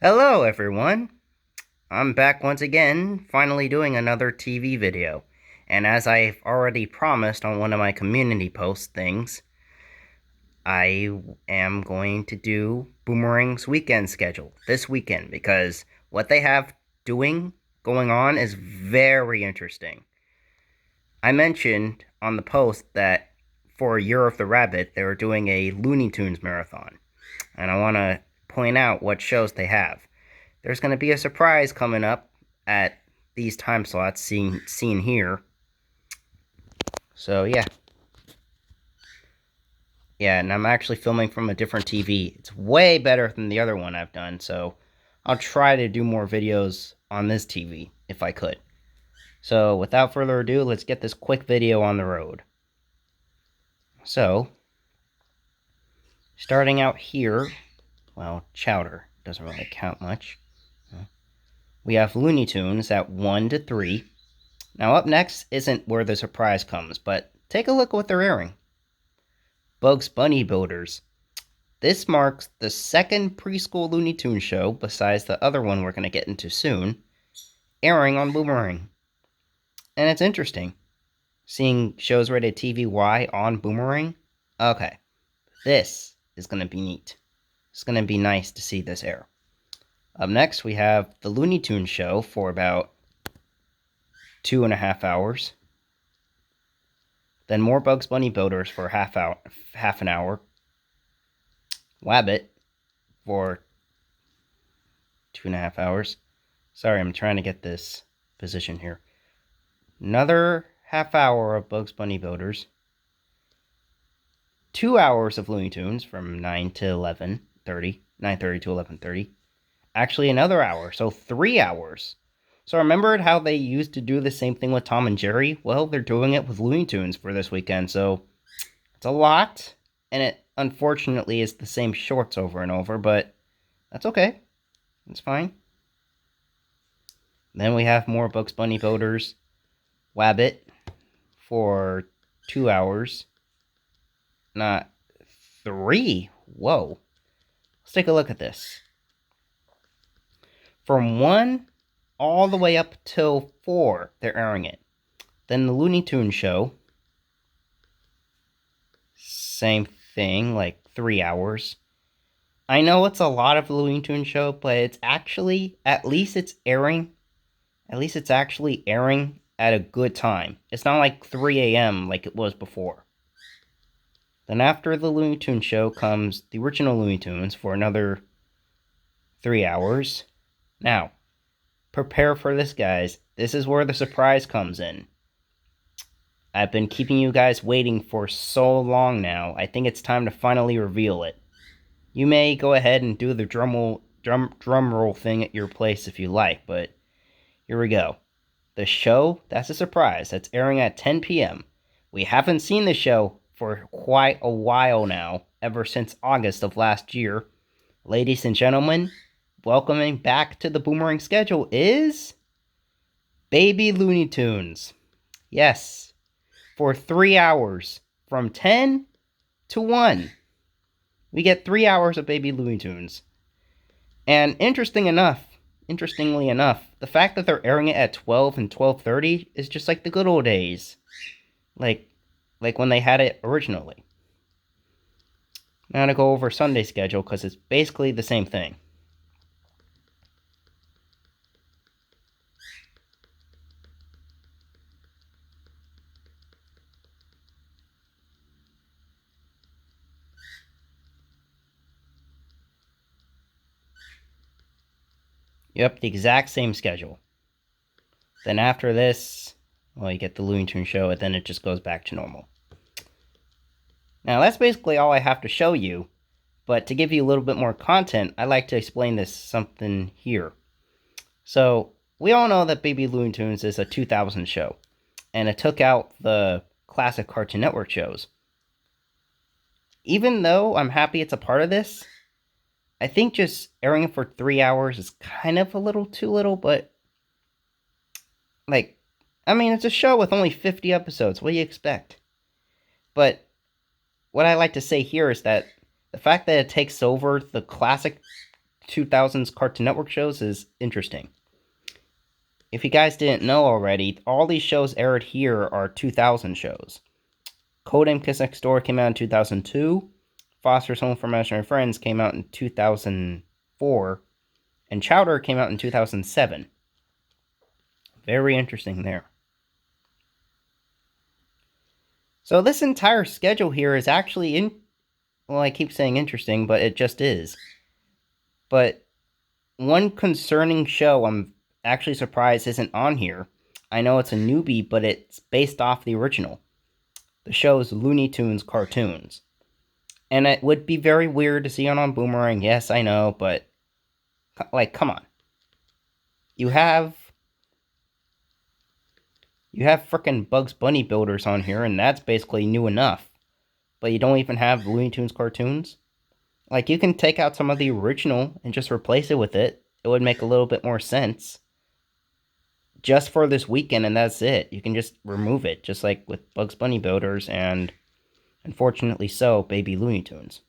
Hello everyone! I'm back once again, finally doing another TV video. And as I've already promised on one of my community post things, I am going to do Boomerang's weekend schedule this weekend because what they have going on is very interesting. I mentioned on the post that for Year of the Rabbit, they were doing a Looney Tunes marathon. And I want to point out what shows they have. There's going to be a surprise coming up at these time slots seen here. So yeah. Yeah, and I'm actually filming from a different TV. It's way better than the other one I've done, so I'll try to do more videos on this TV if I could. So without further ado, let's get this quick video on the road. So, starting out here, well, Chowder doesn't really count much. We have Looney Tunes at 1 to 3. Now up next isn't where the surprise comes, but take a look at what they're airing. Bugs Bunny Builders. This marks the second preschool Looney Tunes show, besides the other one we're going to get into soon, airing on Boomerang. And it's interesting, seeing shows rated TVY on Boomerang. Okay, this is going to be neat. It's going to be nice to see this air. Up next, we have the Looney Tunes show for about 2.5 hours. Then more Bugs Bunny Builders for half an hour. Wabbit for 2.5 hours. Sorry, I'm trying to get this position here. Another half hour of Bugs Bunny Builders. 2 hours of Looney Tunes from 9 to 11:30. 9:30 to 11:30. Actually, another hour, so 3 hours. So remember how they used to do the same thing with Tom and Jerry? Well, they're doing it with Looney Tunes for this weekend, so it's a lot, and it unfortunately is the same shorts over and over, but that's okay. It's fine. Then we have more Bugs Bunny Builders. Wabbit for 2 hours. Not 3. Whoa. Let's take a look at this. From 1 all the way up till 4, they're airing it. Then the Looney Tunes show, same thing, like 3 hours. I know it's a lot of the Looney Tunes show, but it's actually, at least it's actually airing at a good time. It's not like 3 a.m. like it was before. Then after the Looney Tunes show comes the original Looney Tunes for another 3 hours. Now, prepare for this, guys. This is where the surprise comes in. I've been keeping you guys waiting for so long now. I think it's time to finally reveal it. You may go ahead and do the drum roll thing at your place if you like, but here we go. The show, that's a surprise. That's airing at 10 p.m. We haven't seen the show for quite a while now, ever since August of last year. Ladies and gentlemen, welcoming back to the Boomerang schedule is Baby Looney Tunes. Yes, for 3 hours, from 10 to 1. We get 3 hours of Baby Looney Tunes. And interestingly enough, the fact that they're airing it at 12 and 12:30 is just like the good old days. Like when they had it originally. Now to go over Sunday schedule, because it's basically the same thing. Yep, the exact same schedule. Then after this, well, you get the Looney Tunes show, and then it just goes back to normal. Now, that's basically all I have to show you, but to give you a little bit more content, I like to explain this something here. So, we all know that Baby Looney Tunes is a 2000 show, and it took out the classic Cartoon Network shows. Even though I'm happy it's a part of this, I think just airing it for 3 hours is kind of a little too little, but it's a show with only 50 episodes. What do you expect? But what I like to say here is that the fact that it takes over the classic 2000s Cartoon Network shows is interesting. If you guys didn't know already, all these shows aired here are 2000 shows. Codename Kiss Next Door came out in 2002. Foster's Home for Imaginary Friends came out in 2004. And Chowder came out in 2007. Very interesting there. So this entire schedule here is actually well, I keep saying interesting, but it just is. But one concerning show I'm actually surprised isn't on here. I know it's a newbie, but it's based off the original. The show's Looney Tunes cartoons. And it would be very weird to see it on Boomerang, yes, I know, but like, come on. You have frickin' Bugs Bunny builders on here, and that's basically new enough. But you don't even have Looney Tunes cartoons? Like, you can take out some of the original and just replace it with it. It would make a little bit more sense. Just for this weekend, and that's it. You can just remove it, just like with Bugs Bunny builders and, unfortunately so, Baby Looney Tunes.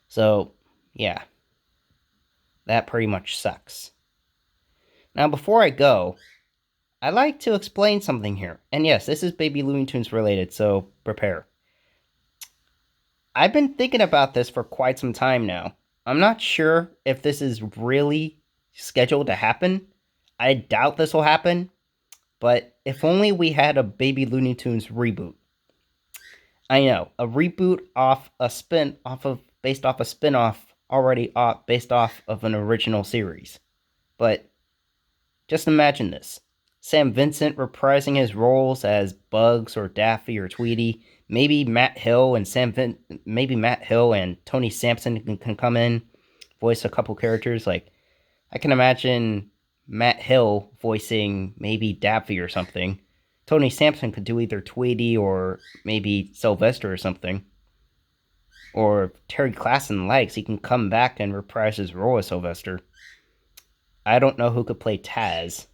So, yeah. That pretty much sucks. Now, before I go, I'd like to explain something here. And yes, this is Baby Looney Tunes related, so prepare. I've been thinking about this for quite some time now. I'm not sure if this is really scheduled to happen. I doubt this will happen. But if only we had a Baby Looney Tunes reboot. I know, a reboot based off a spin-off already based off of an original series. But just imagine this. Sam Vincent reprising his roles as Bugs or Daffy or Tweety. Maybe Matt Hill and Tony Sampson can come in, voice a couple characters. Like, I can imagine Matt Hill voicing maybe Daffy or something. Tony Sampson could do either Tweety or maybe Sylvester or something. Or Terry Klassen likes, he can come back and reprise his role as Sylvester. I don't know who could play Taz.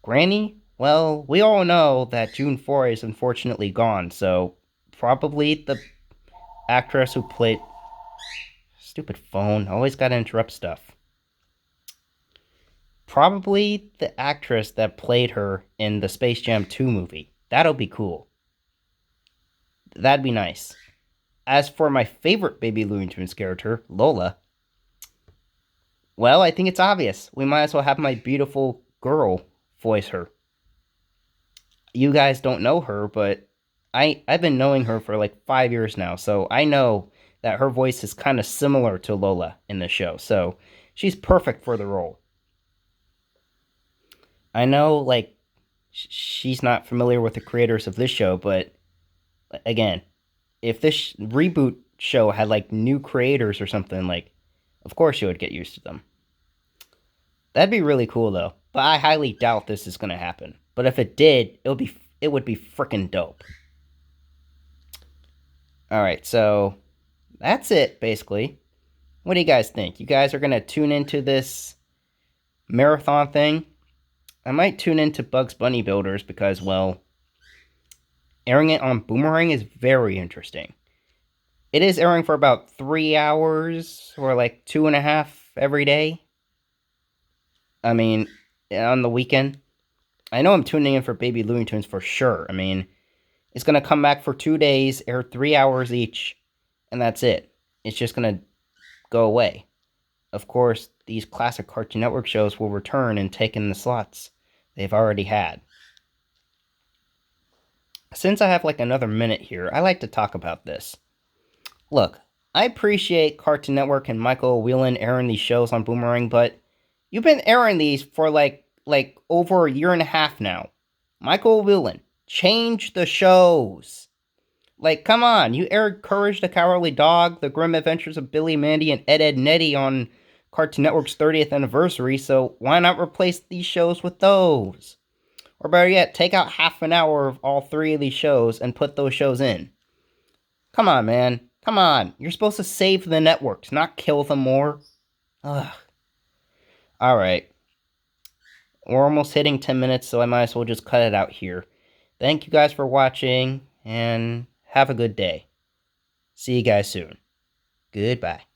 Granny? Well, we all know that June Foray is unfortunately gone, so probably the actress who played... Stupid phone, always gotta interrupt stuff. Probably the actress that played her in the Space Jam 2 movie. That'll be cool. That'd be nice. As for my favorite Baby Looney Tunes character, Lola, well, I think it's obvious. We might as well have my beautiful girl voice her. You guys don't know her, but I've been knowing her for like 5 years now, so I know that her voice is kind of similar to Lola in the show, so she's perfect for the role. I know, like, she's not familiar with the creators of this show, but again, if this reboot show had like new creators or something, like, of course you would get used to them. That'd be really cool though, but I highly doubt this is gonna happen. But if it did, it would be freaking dope. Alright, so that's it basically. What do you guys think? You guys are gonna tune into this marathon thing? I might tune into Bugs Bunny Builders because, well, airing it on Boomerang is very interesting. It is airing for about 3 hours or like 2.5 every day. I mean, on the weekend. I know I'm tuning in for Baby Looney Tunes for sure. I mean, it's going to come back for 2 days, air 3 hours each, and that's it. It's just going to go away. Of course, these classic Cartoon Network shows will return and take in the slots they've already had. Since I have like another minute here, I like to talk about this. Look, I appreciate Cartoon Network and Michael Whelan airing these shows on Boomerang, but you've been airing these for like over a year and a half now. Michael Whelan, change the shows. Like, come on, you aired Courage the Cowardly Dog, The Grim Adventures of Billy, Mandy, and Ed, Edd n Eddy on Cartoon Network's 30th anniversary, so why not replace these shows with those? Or better yet, take out half an hour of all 3 of these shows and put those shows in. Come on, man. Come on. You're supposed to save the networks, not kill them more. Ugh. Alright. We're almost hitting 10 minutes, so I might as well just cut it out here. Thank you guys for watching, and have a good day. See you guys soon. Goodbye.